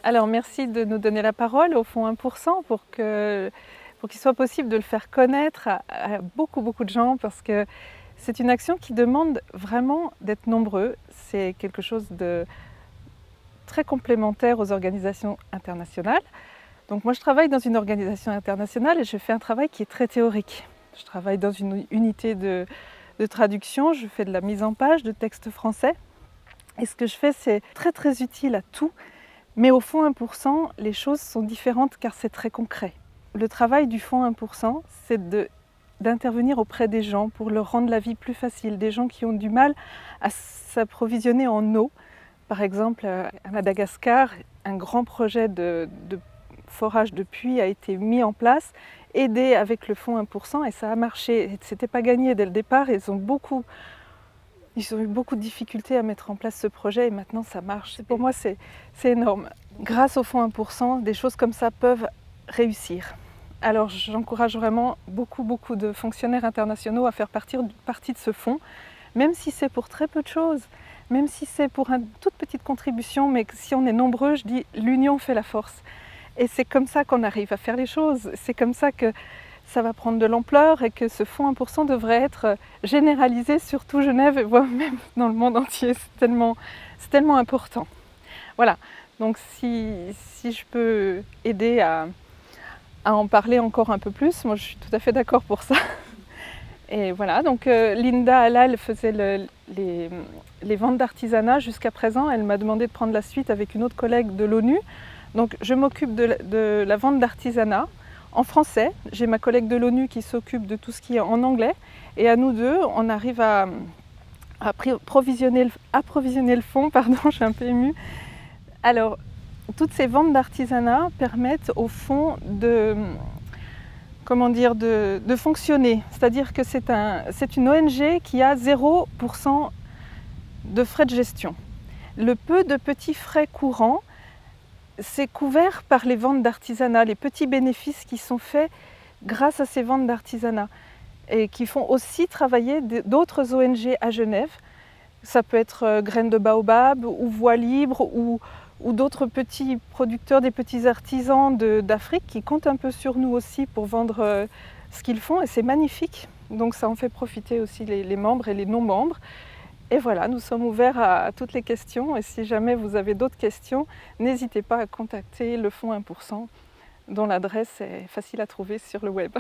Alors merci de nous donner la parole au Fonds 1% pour qu'il soit possible de le faire connaître à beaucoup de gens, parce que c'est une action qui demande vraiment d'être nombreux. C'est quelque chose de très complémentaire aux organisations internationales. Donc moi je travaille dans une organisation internationale et je fais un travail qui est très théorique. Je travaille dans une unité de traduction, je fais de la mise en page de textes français. Et ce que je fais, c'est très utile à tout. Mais au Fonds 1%, les choses sont différentes car c'est très concret. Le travail du Fonds 1%, c'est d'intervenir auprès des gens pour leur rendre la vie plus facile. Des gens qui ont du mal à s'approvisionner en eau. Par exemple, à Madagascar, un grand projet de forage de puits a été mis en place, aidé avec le Fonds 1%, et ça a marché. Ce n'était pas gagné dès le départ, ils ont eu beaucoup de difficultés à mettre en place ce projet et maintenant ça marche. Pour moi, c'est énorme. Grâce au Fonds 1%, des choses comme ça peuvent réussir. Alors j'encourage vraiment beaucoup de fonctionnaires internationaux à faire partie de ce fonds, même si c'est pour très peu de choses, même si c'est pour une toute petite contribution, mais si on est nombreux, je dis l'union fait la force. Et c'est comme ça qu'on arrive à faire les choses, c'est comme ça que ça va prendre de l'ampleur et que ce Fonds 1% devrait être généralisé sur tout Genève et voire même dans le monde entier. C'est tellement important. Voilà, donc si je peux aider à en parler encore un peu plus, moi je suis tout à fait d'accord pour ça. Et voilà, donc Linda Halal faisait les ventes d'artisanat jusqu'à présent. Elle m'a demandé de prendre la suite avec une autre collègue de l'ONU. Donc je m'occupe de la vente d'artisanat en français. J'ai ma collègue de l'ONU qui s'occupe de tout ce qui est en anglais. Et à nous deux, on arrive à approvisionner le fonds. Pardon, je suis un peu émue. Alors, toutes ces ventes d'artisanat permettent au fonds de fonctionner. C'est-à-dire que c'est une ONG qui a 0% de frais de gestion. Le peu de petits frais courants, c'est couvert par les ventes d'artisanat, les petits bénéfices qui sont faits grâce à ces ventes d'artisanat et qui font aussi travailler d'autres ONG à Genève. Ça peut être Graines de Baobab ou Voix Libre ou d'autres petits producteurs, des petits artisans d'Afrique qui comptent un peu sur nous aussi pour vendre ce qu'ils font, et c'est magnifique. Donc ça en fait profiter aussi les membres et les non-membres. Et voilà, nous sommes ouverts à toutes les questions, et si jamais vous avez d'autres questions, n'hésitez pas à contacter le Fonds 1%, dont l'adresse est facile à trouver sur le web.